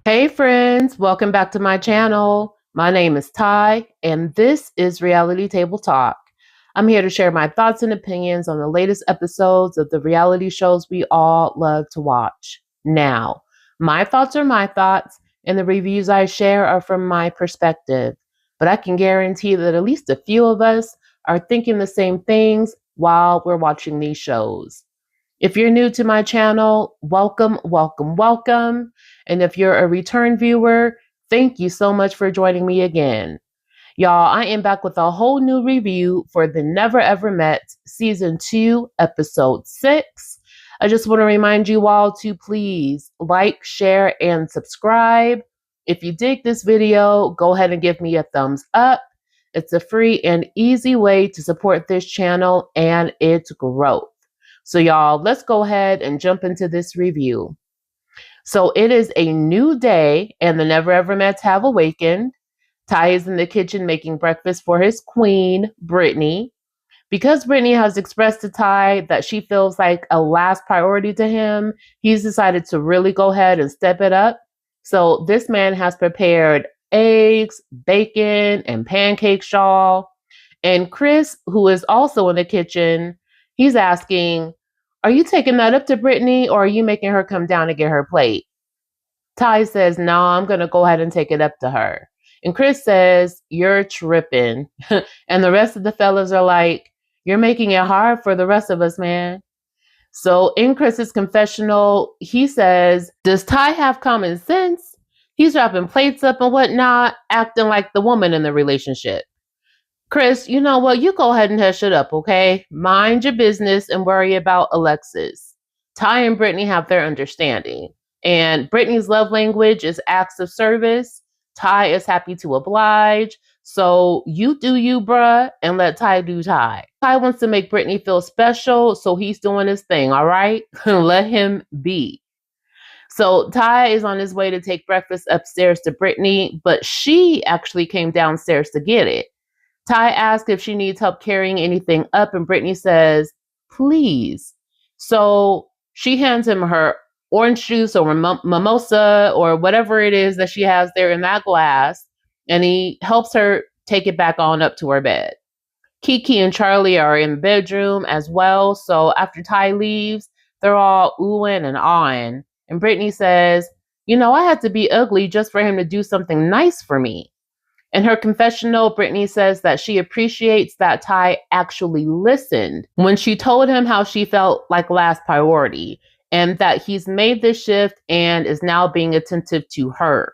Hey friends, welcome back to my channel. My name is Ty, and this is Reality Table Talk. I'm here to share my thoughts and opinions on the latest episodes of the reality shows we all love to watch. Now, my thoughts are my thoughts, and the reviews I share are from my perspective. But I can guarantee that at least a few of us are thinking the same things while we're watching these shows. If you're new to my channel, welcome, welcome, welcome. And if you're a return viewer, thank you so much for joining me again. Y'all, I am back with a whole new review for The Never Ever Met Season 2, Episode 6. I just want to remind you all to please like, share, and subscribe. If you dig this video, go ahead and give me a thumbs up. It's a free and easy way to support this channel and its growth. So y'all, let's go ahead and jump into this review. So it is a new day and the Never Ever Mets have awakened. Ty is in the kitchen making breakfast for his queen, Brittany. Because Brittany has expressed to Ty that she feels like a last priority to him, he's decided to really go ahead and step it up. So this man has prepared eggs, bacon, and pancakes, y'all. And Chris, who is also in the kitchen, he's asking, are you taking that up to Brittany or are you making her come down to get her plate? Ty says, no, I'm going to go ahead and take it up to her. And Chris says, you're tripping. And the rest of the fellas are like, you're making it hard for the rest of us, man. So in Chris's confessional, he says, does Ty have common sense? He's wrapping plates up and whatnot, acting like the woman in the relationship. Chris, you know what? You go ahead and hush it up, okay? Mind your business and worry about Alexis. Ty and Brittany have their understanding. And Brittany's love language is acts of service. Ty is happy to oblige. So you do you, bruh, and let Ty do Ty. Ty wants to make Brittany feel special, so he's doing his thing, all right? Let him be. So Ty is on his way to take breakfast upstairs to Brittany, but she actually came downstairs to get it. Ty asks if she needs help carrying anything up, and Brittany says, please. So she hands him her orange juice or mimosa or whatever it is that she has there in that glass, and he helps her take it back on up to her bed. Kiki and Charlie are in the bedroom as well, so after Ty leaves, they're all oohing and awing. And Brittany says, you know, I had to be ugly just for him to do something nice for me. In her confessional, Brittany says that she appreciates that Ty actually listened when she told him how she felt like last priority, and that he's made this shift and is now being attentive to her.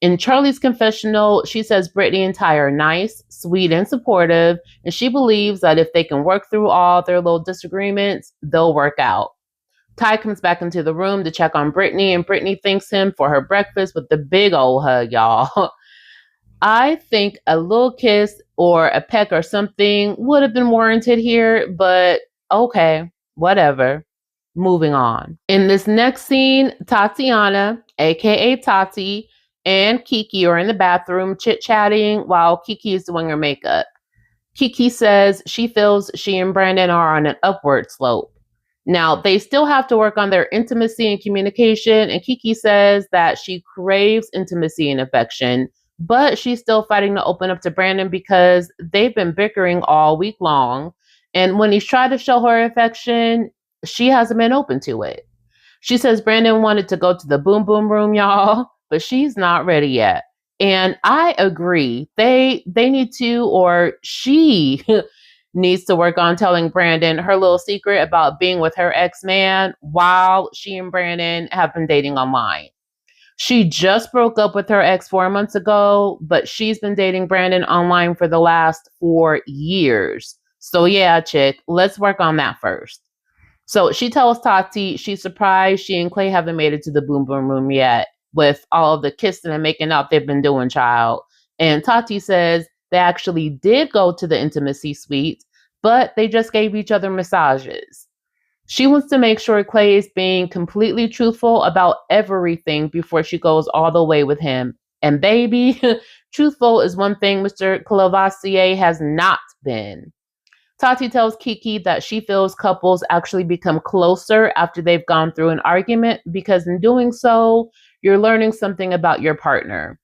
In Charlie's confessional, she says Brittany and Ty are nice, sweet, and supportive, and she believes that if they can work through all their little disagreements, they'll work out. Ty comes back into the room to check on Brittany, and Brittany thanks him for her breakfast with the big old hug, y'all. I think a little kiss or a peck or something would have been warranted here, but okay, whatever. Moving on. In this next scene, Tatiana, aka Tati, and Kiki are in the bathroom chit-chatting while Kiki is doing her makeup. Kiki says she feels she and Brandon are on an upward slope. Now, they still have to work on their intimacy and communication, and Kiki says that she craves intimacy and affection, but she's still fighting to open up to Brandon because they've been bickering all week long. And when he's tried to show her affection, she hasn't been open to it. She says Brandon wanted to go to the boom boom room, y'all, but she's not ready yet. And I agree. They need to, or she needs to work on telling Brandon her little secret about being with her ex-man while she and Brandon have been dating online. She just broke up with her ex 4 months ago, but she's been dating Brandon online for the last 4 years. So yeah, chick, let's work on that first. So she tells Tati she's surprised she and Clay haven't made it to the boom boom room yet with all of the kissing and making out they've been doing, child. And Tati says they actually did go to the intimacy suite, but they just gave each other massages. She wants to make sure Clay is being completely truthful about everything before she goes all the way with him. And baby, truthful is one thing Mr. Courvoisier has not been. Tati tells Kiki that she feels couples actually become closer after they've gone through an argument because in doing so, you're learning something about your partner.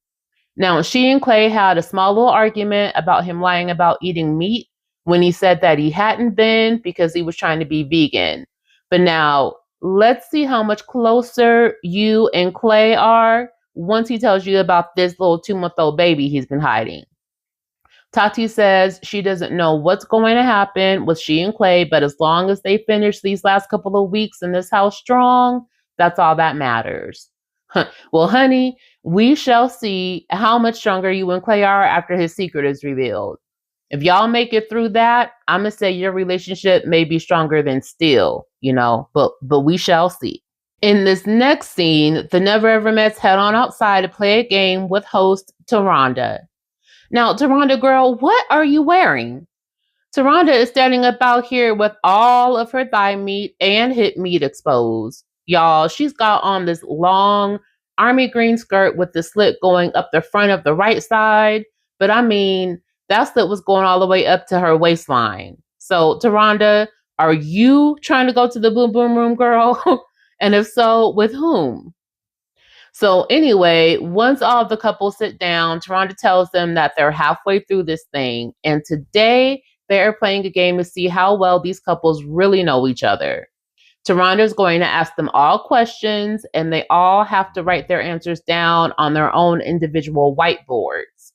Now, she and Clay had a small little argument about him lying about eating meat when he said that he hadn't been because he was trying to be vegan. But now, let's see how much closer you and Clay are once he tells you about this little 2-month-old baby he's been hiding. Tati says she doesn't know what's going to happen with she and Clay, but as long as they finish these last couple of weeks in this house strong, that's all that matters. Well, honey, we shall see how much stronger you and Clay are after his secret is revealed. If y'all make it through that, I'm going to say your relationship may be stronger than still, but we shall see. In this next scene, the Never Ever Mets head on outside to play a game with host Taronda. Now, Taronda girl, what are you wearing? Taronda is standing up out here with all of her thigh meat and hip meat exposed. Y'all, she's got on this long army green skirt with the slit going up the front of the right side. But I mean, that slit was going all the way up to her waistline. So, Taronda, are you trying to go to the boom boom room, girl? And if so, with whom? So anyway, once all of the couples sit down, Taronda tells them that they're halfway through this thing. And today they're playing a game to see how well these couples really know each other. Taronda is going to ask them all questions, and they all have to write their answers down on their own individual whiteboards.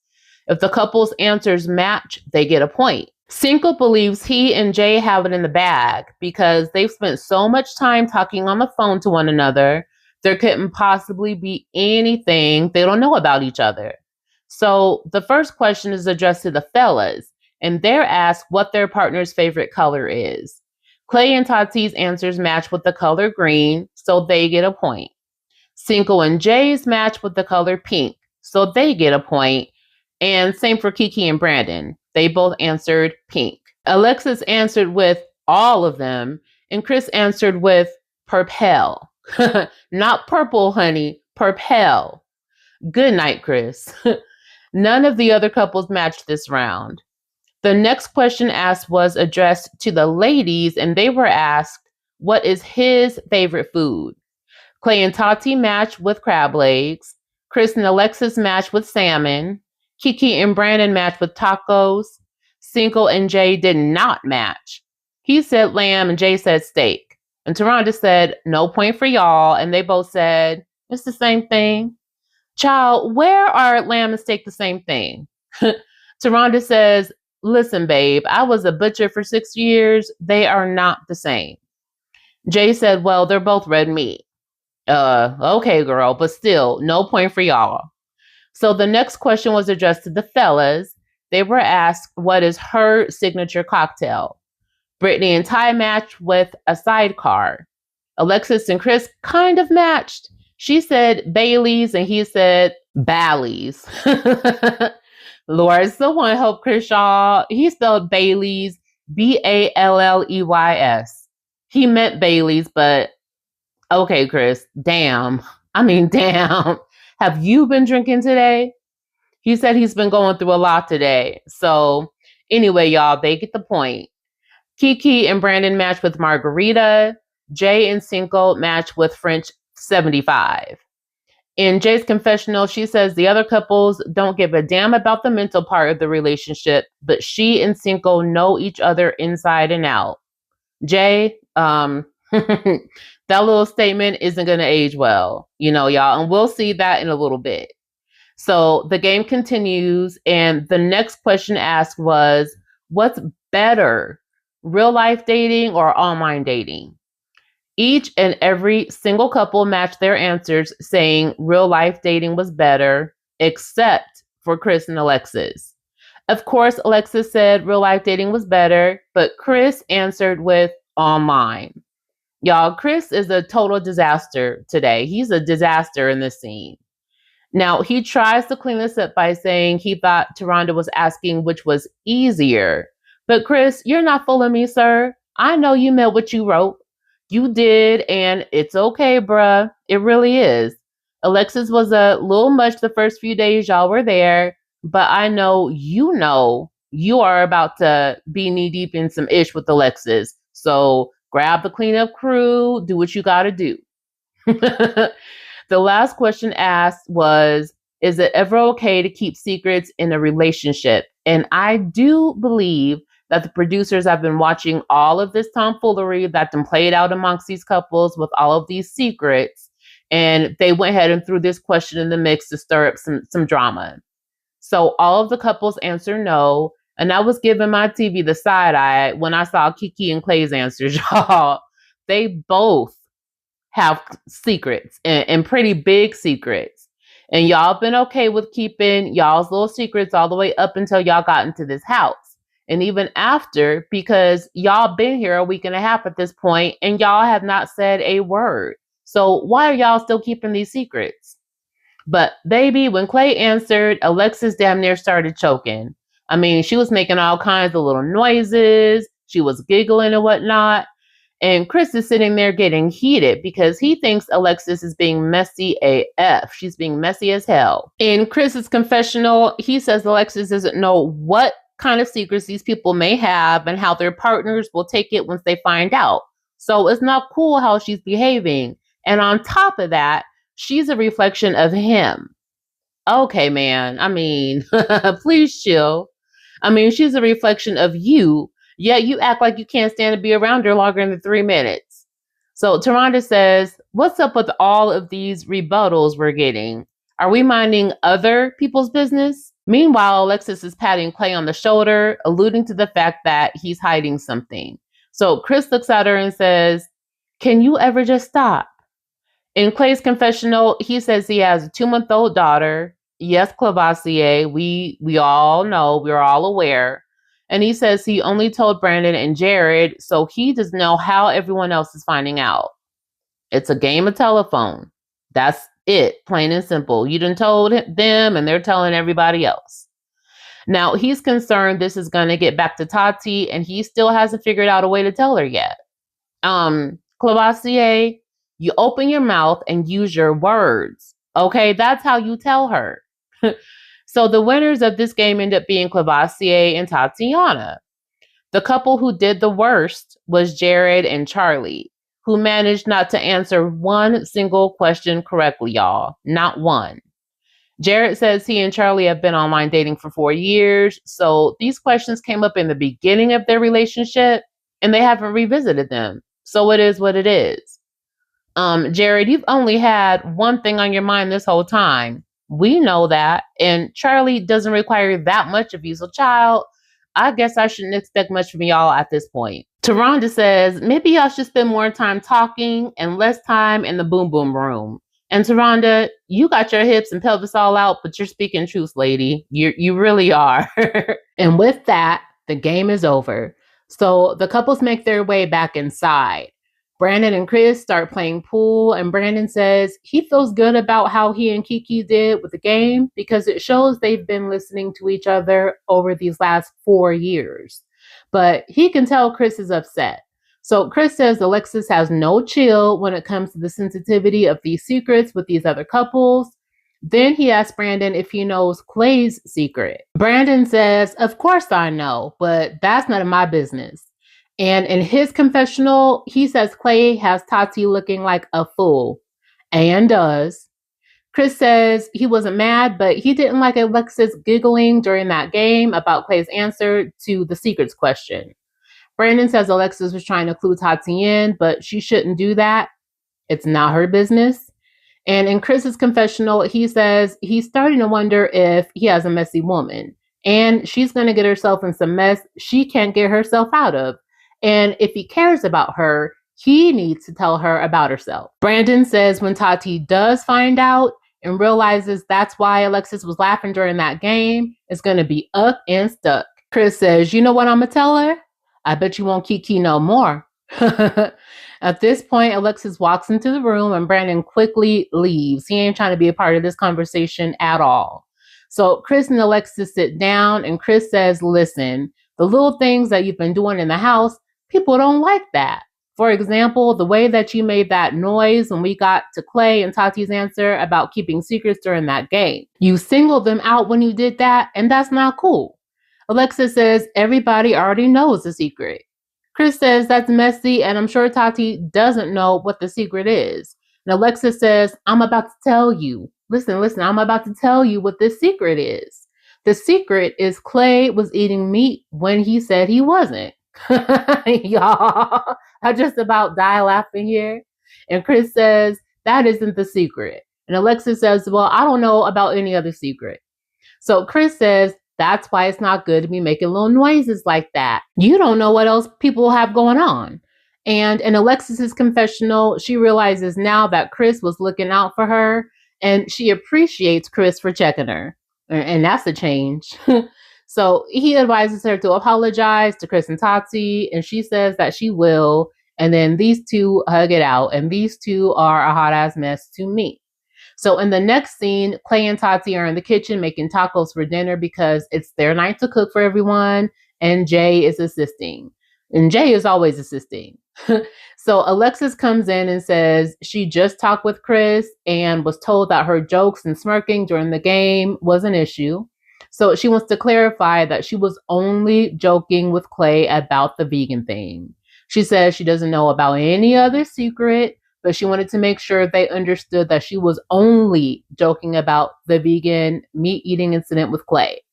If the couple's answers match, they get a point. Cinco believes he and Jay have it in the bag because they've spent so much time talking on the phone to one another. There couldn't possibly be anything they don't know about each other. So the first question is addressed to the fellas, and they're asked what their partner's favorite color is. Clay and Tati's answers match with the color green, so they get a point. Cinco and Jay's match with the color pink, so they get a point. And same for Kiki and Brandon. They both answered pink. Alexis answered with all of them, and Chris answered with purple. Not purple, honey, purple. Good night, Chris. None of the other couples matched this round. The next question asked was addressed to the ladies, and they were asked, what is his favorite food? Clay and Tati matched with crab legs. Chris and Alexis matched with salmon. Kiki and Brandon matched with tacos. Cinco and Jay did not match. He said lamb and Jay said steak. And Taronda said, no point for y'all. And they both said, it's the same thing. Child, where are lamb and steak the same thing? Taronda says, listen, babe, I was a butcher for 6 years. They are not the same. Jay said, well, they're both red meat. Okay, girl, but still, no point for y'all. So the next question was addressed to the fellas. They were asked, what is her signature cocktail? Brittany and Ty matched with a sidecar. Alexis and Chris kind of matched. She said Bailey's and he said Bally's. Lord, someone help Chris Shaw. He spelled Bailey's, Balleys. He meant Bailey's, but okay, Chris, damn. Damn. Have you been drinking today? He said he's been going through a lot today. So anyway, y'all, they get the point. Kiki and Brandon match with Margarita. Jay and Cinco match with French 75. In Jay's confessional, she says the other couples don't give a damn about the mental part of the relationship, but she and Cinco know each other inside and out. Jay, that little statement isn't going to age well, y'all, and we'll see that in a little bit. So the game continues, and the next question asked was, what's better, real life dating or online dating? Each and every single couple matched their answers saying real life dating was better, except for Chris and Alexis. Of course, Alexis said real life dating was better, but Chris answered with online. Y'all, Chris is a total disaster today. He's a disaster in this scene. Now, he tries to clean this up by saying he thought Taronda was asking which was easier. But Chris, you're not fooling me, sir. I know you meant what you wrote. You did, and it's okay, bruh. It really is. Alexis was a little much the first few days y'all were there, but I know you know you are about to be knee deep in some ish with Alexis. So grab the cleanup crew, do what you got to do. The last question asked was, is it ever okay to keep secrets in a relationship? And I do believe that the producers have been watching all of this tomfoolery that's been played out amongst these couples with all of these secrets. And they went ahead and threw this question in the mix to stir up some drama. So all of the couples answered no. And I was giving my TV the side eye when I saw Kiki and Clay's answers, y'all. They both have secrets and pretty big secrets. And y'all been okay with keeping y'all's little secrets all the way up until y'all got into this house. And even after, because y'all been here a week and a half at this point and y'all have not said a word. So why are y'all still keeping these secrets? But baby, when Clay answered, Alexis damn near started choking. I mean, she was making all kinds of little noises. She was giggling and whatnot. And Chris is sitting there getting heated because he thinks Alexis is being messy AF. She's being messy as hell. In Chris's confessional, he says Alexis doesn't know what kind of secrets these people may have and how their partners will take it once they find out. So it's not cool how she's behaving. And on top of that, she's a reflection of him. Okay, man. I mean, please chill. I mean, she's a reflection of you. Yet you act like you can't stand to be around her longer than 3 minutes. So Taronda says, what's up with all of these rebuttals we're getting? Are we minding other people's business? Meanwhile, Alexis is patting Clay on the shoulder, alluding to the fact that he's hiding something. So Chris looks at her and says, can you ever just stop? In Clay's confessional, he says he has a 2-month-old daughter. Yes, Clavassier, we all know, we're all aware. And he says he only told Brandon and Jared, so he doesn't know how everyone else is finding out. It's a game of telephone. That's it, plain and simple. You done told them and they're telling everybody else. Now, he's concerned this is going to get back to Tati and he still hasn't figured out a way to tell her yet. Clavassier, you open your mouth and use your words. Okay, that's how you tell her. So the winners of this game end up being Clavassier and Tatiana. The couple who did the worst was Jared and Charlie, who managed not to answer one single question correctly, y'all. Not one. Jared says he and Charlie have been online dating for 4 years, so these questions came up in the beginning of their relationship, and they haven't revisited them. So it is what it is. Jared, you've only had one thing on your mind this whole time. We know that. And Charlie doesn't require that much of you. So, child, I guess I shouldn't expect much from y'all at this point. Taronda says, maybe y'all should spend more time talking and less time in the boom boom room. And Taronda, you got your hips and pelvis all out, but you're speaking truth, lady. You really are. And with that, the game is over. So the couples make their way back inside. Brandon and Chris start playing pool, and Brandon says he feels good about how he and Kiki did with the game because it shows they've been listening to each other over these last 4 years. But he can tell Chris is upset. So Chris says Alexis has no chill when it comes to the sensitivity of these secrets with these other couples. Then he asks Brandon if he knows Clay's secret. Brandon says, of course I know, but that's none of my business. And in his confessional, he says Clay has Tati looking like a fool. And does. Chris says he wasn't mad, but he didn't like Alexis giggling during that game about Clay's answer to the secrets question. Brandon says Alexis was trying to clue Tati in, but she shouldn't do that. It's not her business. And in Chris's confessional, he says he's starting to wonder if he has a messy woman. And she's going to get herself in some mess she can't get herself out of. And if he cares about her, he needs to tell her about herself. Brandon says when Tati does find out and realizes that's why Alexis was laughing during that game, it's going to be up and stuck. Chris says, you know what I'm going to tell her? I bet you won't Kiki no more. At this point, Alexis walks into the room and Brandon quickly leaves. He ain't trying to be a part of this conversation at all. So Chris and Alexis sit down and Chris says, listen, the little things that you've been doing in the house, people don't like that. For example, the way that you made that noise when we got to Clay and Tati's answer about keeping secrets during that game. You singled them out when you did that, and that's not cool. Alexis says everybody already knows the secret. Chris says that's messy, and I'm sure Tati doesn't know what the secret is. And Alexis says, I'm about to tell you. Listen, I'm about to tell you what this secret is. The secret is Clay was eating meat when he said he wasn't. Y'all, I just about die laughing here. And Chris says, that isn't the secret. And Alexis says, well, I don't know about any other secret. So Chris says, that's why it's not good to be making little noises like that. You don't know what else people have going on. And in Alexis's confessional, she realizes now that Chris was looking out for her, and she appreciates Chris for checking her. And that's a change. So he advises her to apologize to Chris and Tati, and she says that she will. And then these two hug it out, and these two are a hot ass mess to me. So in the next scene, Clay and Tati are in the kitchen making tacos for dinner because it's their night to cook for everyone, and Jay is assisting. And Jay is always assisting. So Alexis comes in and says she just talked with Chris and was told that her jokes and smirking during the game was an issue. So she wants to clarify that she was only joking with Clay about the vegan thing. She says she doesn't know about any other secret, but she wanted to make sure they understood that she was only joking about the vegan meat eating incident with Clay.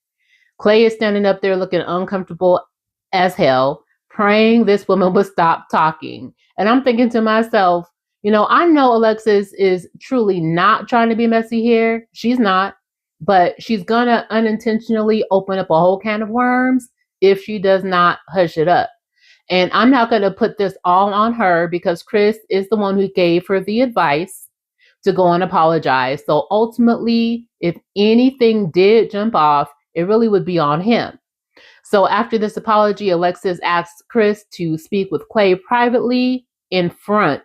Clay is standing up there looking uncomfortable as hell, praying this woman would stop talking. And I'm thinking to myself, I know Alexis is truly not trying to be messy here. She's not, but she's gonna unintentionally open up a whole can of worms if she does not hush it up. And I'm not going to put this all on her because Chris is the one who gave her the advice to go and apologize. So ultimately, if anything did jump off, it really would be on him. So after this apology, Alexis asks Chris to speak with Clay privately in front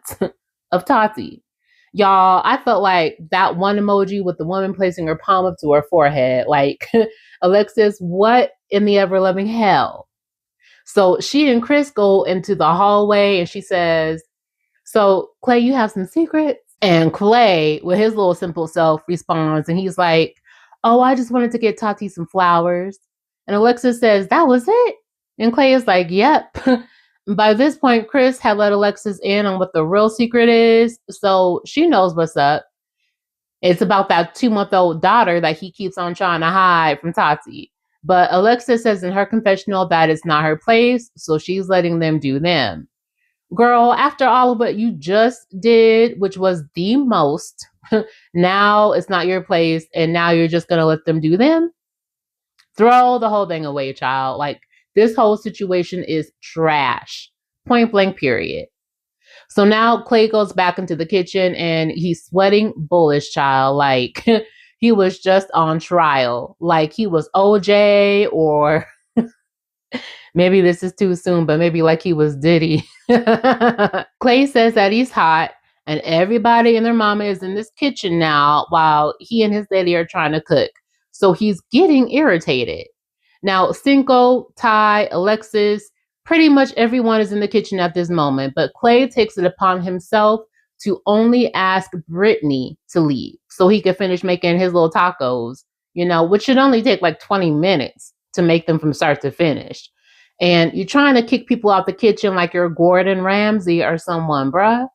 of Tati. Y'all, I felt like that one emoji with the woman placing her palm up to her forehead. Like, Alexis, what in the ever loving hell? So she and Chris go into the hallway and she says, so Clay, you have some secrets? And Clay, with his little simple self, responds and he's like, oh, I just wanted to get Tati some flowers. And Alexis says, that was it? And Clay is like, yep. By this point, Chris had let Alexis in on what the real secret is, so she knows what's up. It's about that 2-month-old daughter that he keeps on trying to hide from Tati. But Alexis says in her confessional that it's not her place, so she's letting them do them. Girl, after all of what you just did, which was the most, now it's not your place, and now you're just going to let them do them? Throw the whole thing away, child. Like, this whole situation is trash. Point blank, period. So now Clay goes back into the kitchen and he's sweating bullish, child. Like, he was just on trial. Like he was OJ, or maybe this is too soon, but maybe like he was Diddy. Clay says that he's hot and everybody and their mama is in this kitchen now while he and his daddy are trying to cook. So he's getting irritated. Now, Cinco, Ty, Alexis, pretty much everyone is in the kitchen at this moment, but Clay takes it upon himself to only ask Brittany to leave so he could finish making his little tacos, which should only take like 20 minutes to make them from start to finish. And you're trying to kick people out the kitchen like you're Gordon Ramsay or someone, bruh.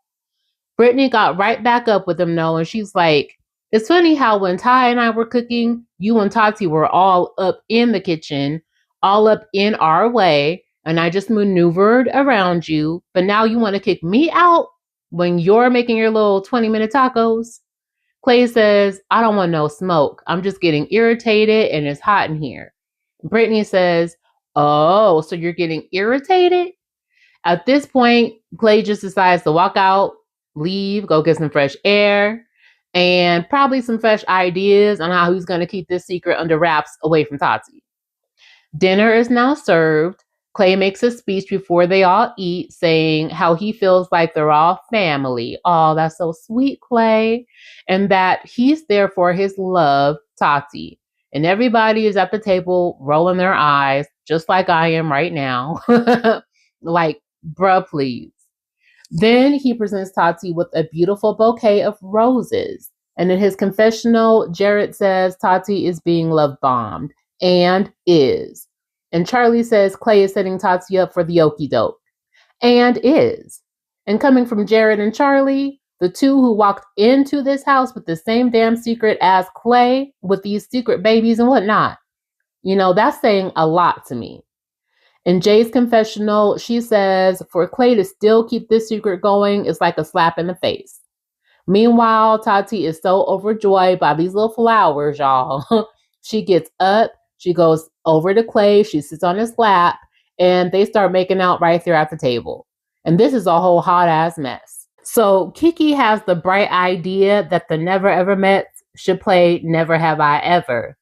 Brittany got right back up with him, though, and she's like, it's funny how when Ty and I were cooking, you and Tati were all up in the kitchen, all up in our way, and I just maneuvered around you. But now you want to kick me out when you're making your little 20-minute tacos? Clay says, I don't want no smoke. I'm just getting irritated and it's hot in here. Brittany says, oh, so you're getting irritated? At this point, Clay just decides to walk out, leave, go get some fresh air, and probably some fresh ideas on how he's going to keep this secret under wraps away from Tati. Dinner is now served. Clay makes a speech before they all eat, saying how he feels like they're all family. Oh, that's so sweet, Clay. And that he's there for his love, Tati. And everybody is at the table rolling their eyes, just like I am right now. Like, bruh, please. Then he presents Tati with a beautiful bouquet of roses. And in his confessional, Jared says Tati is being love bombed, and is. And Charlie says Clay is setting Tati up for the okie doke. And is. And coming from Jared and Charlie, the two who walked into this house with the same damn secret as Clay, with these secret babies and whatnot. That's saying a lot to me. In Jay's confessional, she says for Clay to still keep this secret going is like a slap in the face. Meanwhile, Tati is so overjoyed by these little flowers, y'all. She gets up, she goes over to Clay, she sits on his lap, and they start making out right there at the table. And this is a whole hot ass mess. So Kiki has the bright idea that the Never Ever Mets should play Never Have I Ever.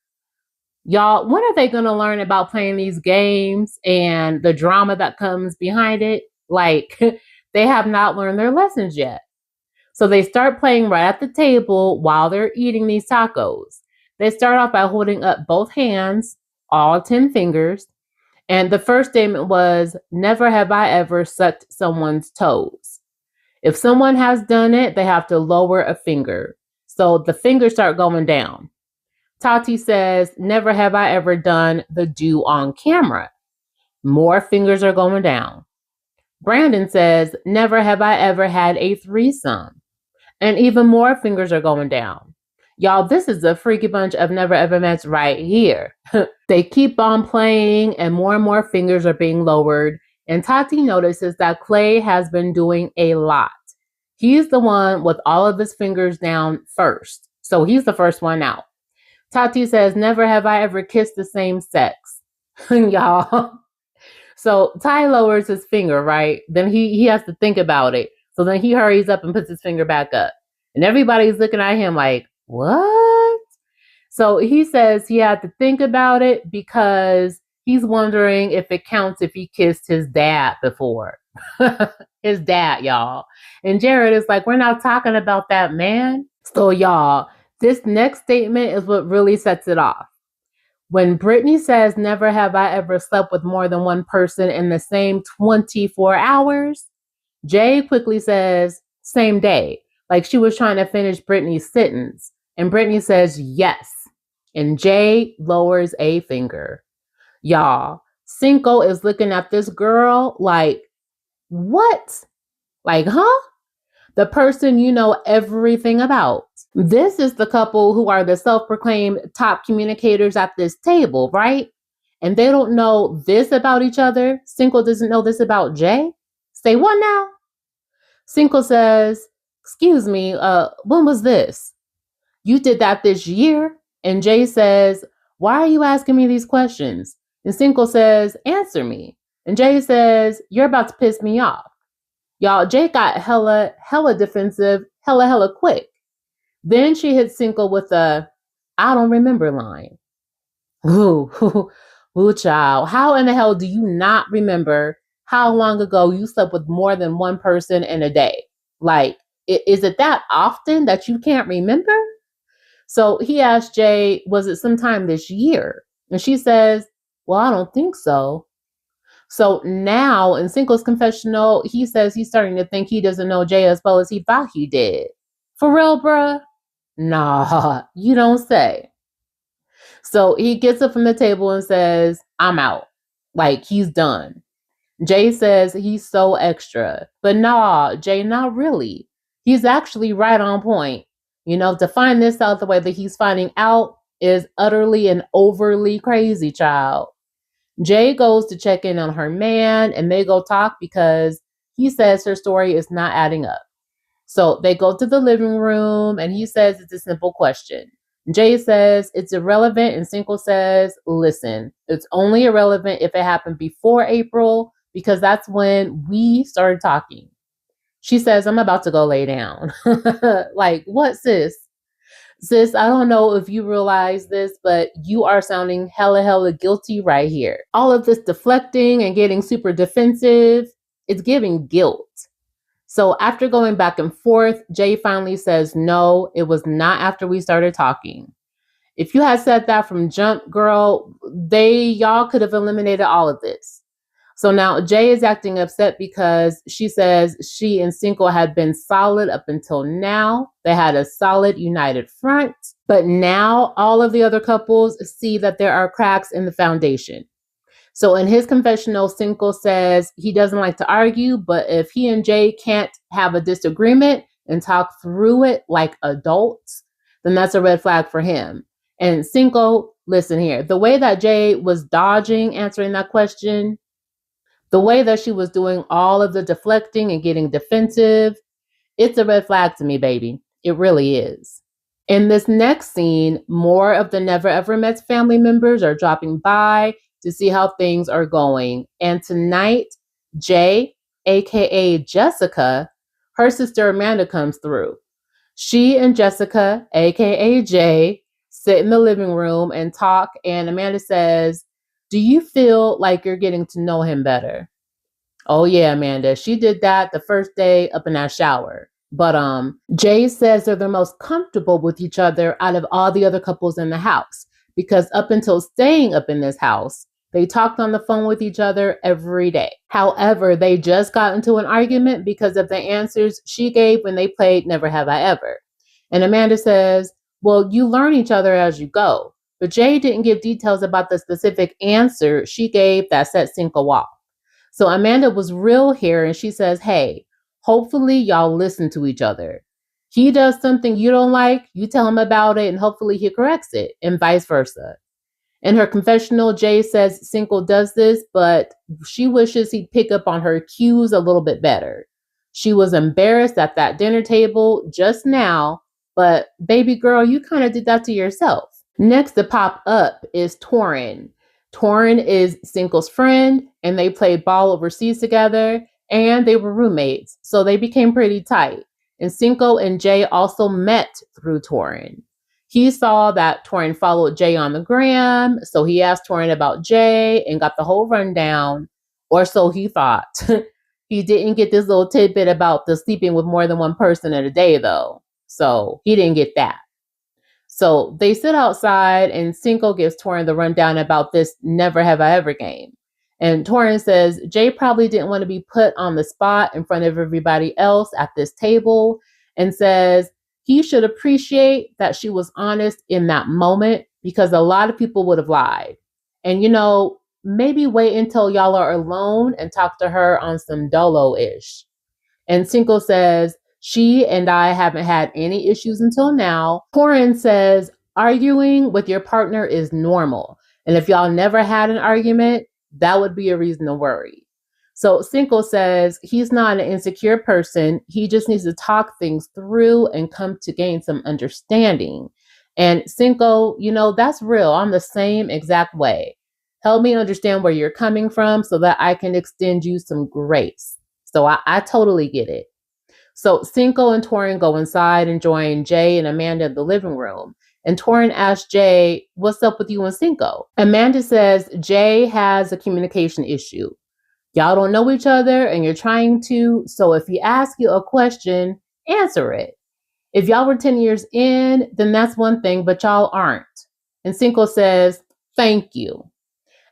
Y'all, when are they going to learn about playing these games and the drama that comes behind it? Like, they have not learned their lessons yet. So they start playing right at the table while they're eating these tacos. They start off by holding up both hands, all 10 fingers. And the first statement was, never have I ever sucked someone's toes. If someone has done it, they have to lower a finger. So the fingers start going down. Tati says, never have I ever done the do on camera. More fingers are going down. Brandon says, never have I ever had a threesome. And even more fingers are going down. Y'all, this is a freaky bunch of Never Ever Mets right here. They keep on playing and more fingers are being lowered. And Tati notices that Clay has been doing a lot. He's the one with all of his fingers down first. So he's the first one out. Tati says, never have I ever kissed the same sex. Y'all. So Ty lowers his finger, right? Then he has to think about it. So then he hurries up and puts his finger back up. And everybody's looking at him like, what? So he says he had to think about it because he's wondering if it counts if he kissed his dad before. His dad, y'all. And Jared is like, we're not talking about that, man. So y'all, this next statement is what really sets it off. When Brittany says, never have I ever slept with more than one person in the same 24 hours, Jay quickly says, same day, like she was trying to finish Brittany's sentence. And Brittany says, yes. And Jay lowers a finger. Y'all, Cinco is looking at this girl like, what? Like, huh? The person you know everything about. This is the couple who are the self-proclaimed top communicators at this table, right? And they don't know this about each other. Cinco doesn't know this about Jay. Say what now? Cinco says, excuse me, when was this? You did that this year? And Jay says, why are you asking me these questions? And Cinco says, answer me. And Jay says, you're about to piss me off. Y'all, Jay got hella defensive, hella quick. Then she hits Cinco with a, I don't remember line. Ooh, child. How in the hell do you not remember how long ago you slept with more than one person in a day? Like, is it that often that you can't remember? So he asked Jay, was it sometime this year? And she says, well, I don't think so. So now in Cinco's confessional, he says he's starting to think he doesn't know Jay as well as he thought he did. For real, bruh? Nah, you don't say. So he gets up from the table and says, I'm out. Like, he's done. Jay says he's so extra. But nah, Jay, not really. He's actually right on point. To find this out the way that he's finding out is utterly and overly crazy, child. Jay goes to check in on her man and they go talk because he says her story is not adding up. So they go to the living room and he says it's a simple question. Jay says it's irrelevant and Cinco says, listen, it's only irrelevant if it happened before April because that's when we started talking. She says, I'm about to go lay down. Like, what, sis? Sis, I don't know if you realize this, but you are sounding hella guilty right here. All of this deflecting and getting super defensive, it's giving guilt. So after going back and forth, Jay finally says, no, it was not after we started talking. If you had said that from jump, girl, y'all could have eliminated all of this. So now Jay is acting upset because she says she and Cinco had been solid up until now. They had a solid united front. But now all of the other couples see that there are cracks in the foundation. So in his confessional, Cinco says he doesn't like to argue, but if he and Jay can't have a disagreement and talk through it like adults, then that's a red flag for him. And Cinco, listen here, the way that Jay was dodging answering that question, the way that she was doing all of the deflecting and getting defensive, it's a red flag to me, baby. It really is. In this next scene, more of the Never Ever Met's family members are dropping by to see how things are going. And tonight, Jay, aka Jessica, her sister Amanda comes through. She and Jessica, aka Jay, sit in the living room and talk. And Amanda says, "Do you feel like you're getting to know him better?" Oh yeah, Amanda. She did that the first day up in that shower. But Jay says they're the most comfortable with each other out of all the other couples in the house because up until staying up in this house, they talked on the phone with each other every day. However, they just got into an argument because of the answers she gave when they played Never Have I Ever. And Amanda says, "Well, you learn each other as you go." But Jay didn't give details about the specific answer she gave that set Cinco off. So Amanda was real here and she says, "Hey, hopefully y'all listen to each other. He does something you don't like, you tell him about it, and hopefully he corrects it, and vice versa." In her confessional, Jay says Cinco does this, but she wishes he'd pick up on her cues a little bit better. She was embarrassed at that dinner table just now, but baby girl, you kind of did that to yourself. Next to pop up is Torin. Torin is Cinco's friend, and they played ball overseas together, and they were roommates, so they became pretty tight. And Cinco and Jay also met through Torin. He saw that Torin followed Jay on the gram, so he asked Torin about Jay and got the whole rundown, or so he thought. He didn't get this little tidbit about the sleeping with more than one person in a day, though, so he didn't get that. So they sit outside, and Cinco gives Torin the rundown about this Never Have I Ever game. And Torin says Jay probably didn't want to be put on the spot in front of everybody else at this table, and says he should appreciate that she was honest in that moment because a lot of people would have lied. And, maybe wait until y'all are alone and talk to her on some dolo-ish. And Cinco says, she and I haven't had any issues until now. Torin says, arguing with your partner is normal. And if y'all never had an argument, that would be a reason to worry. So Cinco says he's not an insecure person. He just needs to talk things through and come to gain some understanding. And Cinco, that's real. I'm the same exact way. Help me understand where you're coming from so that I can extend you some grace. So I totally get it. So Cinco and Torin go inside and join Jay and Amanda in the living room. And Torin asks Jay, "What's up with you and Cinco?" Amanda says Jay has a communication issue. Y'all don't know each other and you're trying to, so if he asks you a question, answer it. If y'all were 10 years in, then that's one thing, but y'all aren't. And Cinco says, "Thank you."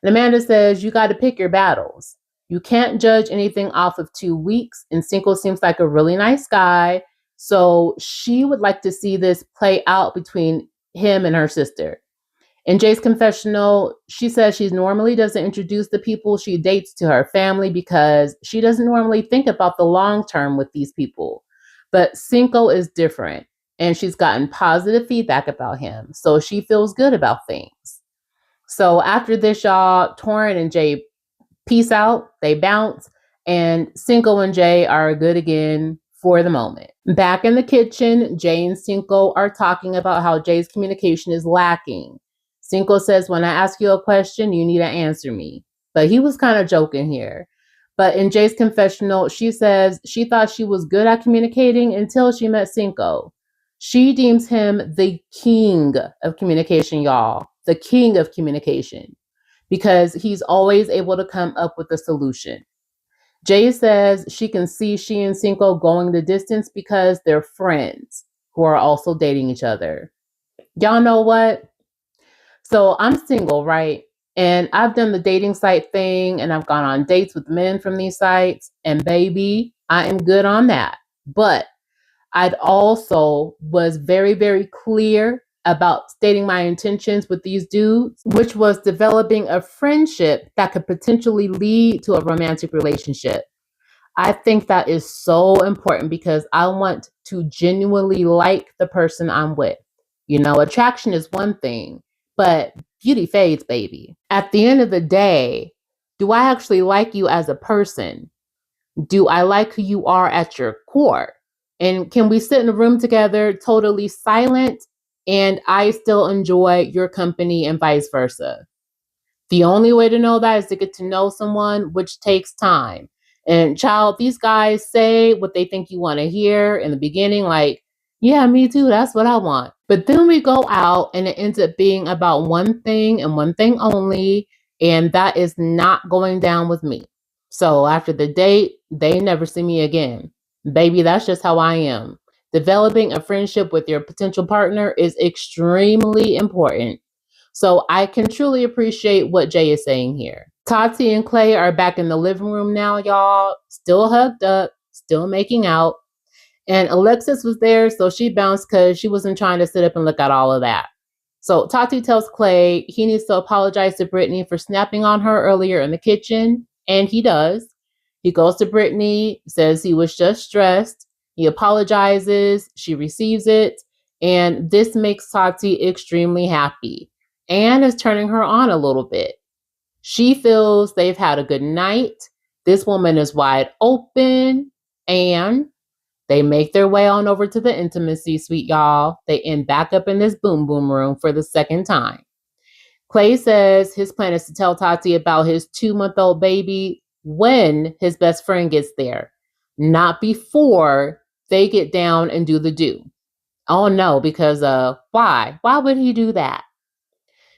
And Amanda says, "You got to pick your battles. You can't judge anything off of 2 weeks." And Cinco seems like a really nice guy. So she would like to see this play out between him and her sister. In Jay's confessional, she says she normally doesn't introduce the people she dates to her family because she doesn't normally think about the long term with these people. But Cinco is different, and she's gotten positive feedback about him. So she feels good about things. So after this, y'all, Torin and Jay peace out, they bounce, and Cinco and Jay are good again for the moment. Back in the kitchen, Jay and Cinco are talking about how Jay's communication is lacking. Cinco says, "When I ask you a question, you need to answer me." But he was kind of joking here. But in Jay's confessional, she says she thought she was good at communicating until she met Cinco. She deems him the king of communication, y'all. The king of communication. Because he's always able to come up with a solution. Jay says she can see she and Cinco going the distance because they're friends who are also dating each other. Y'all know what? So I'm single, right? And I've done the dating site thing and I've gone on dates with men from these sites. And baby, I am good on that. But I'd also was very, very clear about stating my intentions with these dudes, which was developing a friendship that could potentially lead to a romantic relationship. I think that is so important because I want to genuinely like the person I'm with. You know, attraction is one thing, but beauty fades, baby. At the end of the day, do I actually like you as a person? Do I like who you are at your core? And can we sit in a room together totally silent and I still enjoy your company and vice versa? The only way to know that is to get to know someone, which takes time. And child, these guys say what they think you want to hear in the beginning, like, yeah, me too, that's what I want. But then we go out and it ends up being about one thing and one thing only, and that is not going down with me. So after the date, they never see me again. Baby, that's just how I am. Developing a friendship with your potential partner is extremely important. So I can truly appreciate what Jay is saying here. Tati and Clay are back in the living room now, y'all. Still hugged up, still making out. And Alexis was there, so she bounced because she wasn't trying to sit up and look at all of that. So Tati tells Clay he needs to apologize to Brittany for snapping on her earlier in the kitchen, and he does. He goes to Brittany, says he was just stressed. He apologizes, she receives it, and this makes Tati extremely happy and is turning her on a little bit. She feels they've had a good night. This woman is wide open, and they make their way on over to the intimacy suite, y'all. They end back up in this boom boom room for the second time. Clay says his plan is to tell Tati about his 2-month-old baby when his best friend gets there, not before they get down and do the do. Oh no, because why? Why would he do that?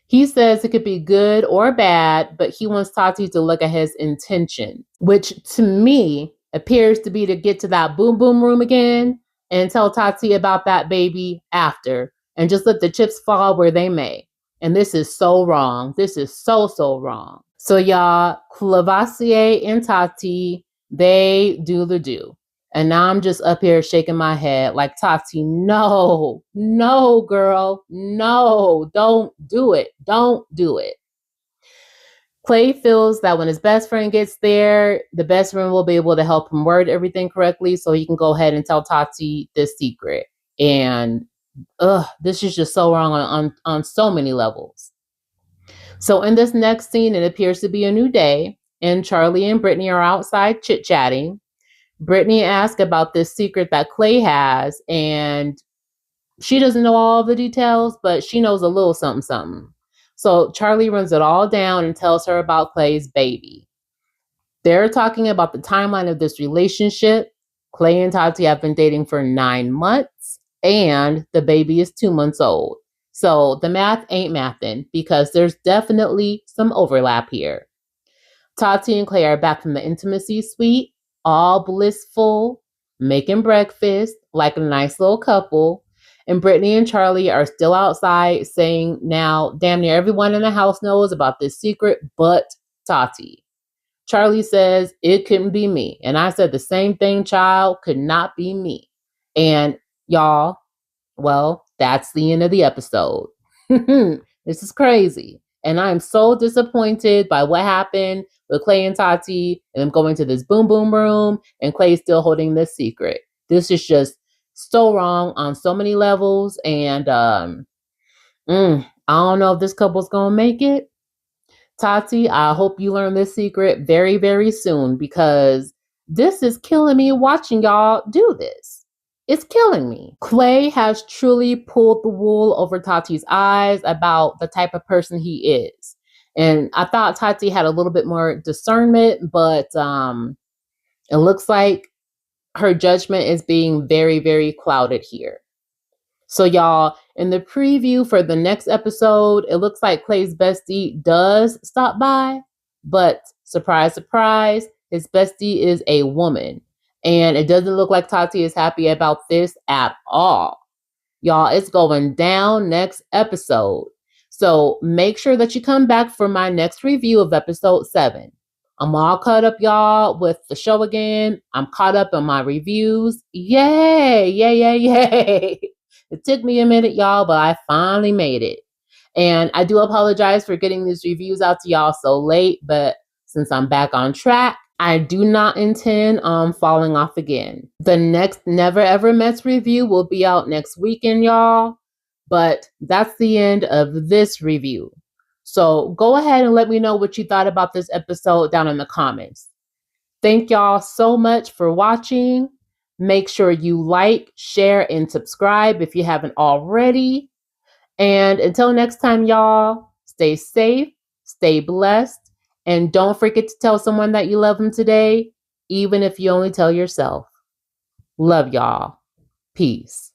He says it could be good or bad, but he wants Tati to look at his intention, which to me appears to be to get to that boom boom room again and tell Tati about that baby after and just let the chips fall where they may. And this is so wrong. This is so, so wrong. So y'all, Clavassier and Tati, they do the do. And now I'm just up here shaking my head like, Tati, no, no, girl, no, don't do it. Don't do it. Clay feels that when his best friend gets there, the best friend will be able to help him word everything correctly so he can go ahead and tell Tati this secret. And this is just so wrong on so many levels. So in this next scene, it appears to be a new day, and Charlie and Brittany are outside chit-chatting. Brittany asks about this secret that Clay has, and she doesn't know all the details, but she knows a little something, something. So Charlie runs it all down and tells her about Clay's baby. They're talking about the timeline of this relationship. Clay and Tati have been dating for 9 months, and the baby is 2 months old. So the math ain't mathing because there's definitely some overlap here. Tati and Clay are back from the intimacy suite, all blissful, making breakfast like a nice little couple. And Brittany and Charlie are still outside saying now damn near everyone in the house knows about this secret but Tati. Charlie says it couldn't be me. And I said the same thing, child, could not be me. And y'all, well, that's the end of the episode. This is crazy. And I'm so disappointed by what happened with Clay and Tati and them going to this boom boom room and Clay still holding this secret. This is just so wrong on so many levels. And I don't know if this couple's going to make it. Tati, I hope you learn this secret very, very soon because this is killing me watching y'all do this. It's killing me. Clay has truly pulled the wool over Tati's eyes about the type of person he is. And I thought Tati had a little bit more discernment, but it looks like her judgment is being very, very clouded here. So y'all, in the preview for the next episode, it looks like Clay's bestie does stop by, but surprise, surprise, his bestie is a woman. And it doesn't look like Tati is happy about this at all. Y'all, it's going down next episode. So make sure that you come back for my next review of episode 7. I'm all caught up, y'all, with the show again. I'm caught up on my reviews. Yay, yay, yay, yay. It took me a minute, y'all, but I finally made it. And I do apologize for getting these reviews out to y'all so late, but since I'm back on track, I do not intend on falling off again. The next Never Ever Mets review will be out next weekend, y'all. But that's the end of this review. So go ahead and let me know what you thought about this episode down in the comments. Thank y'all so much for watching. Make sure you like, share, and subscribe if you haven't already. And until next time, y'all, stay safe, stay blessed, and don't forget to tell someone that you love them today, even if you only tell yourself. Love y'all. Peace.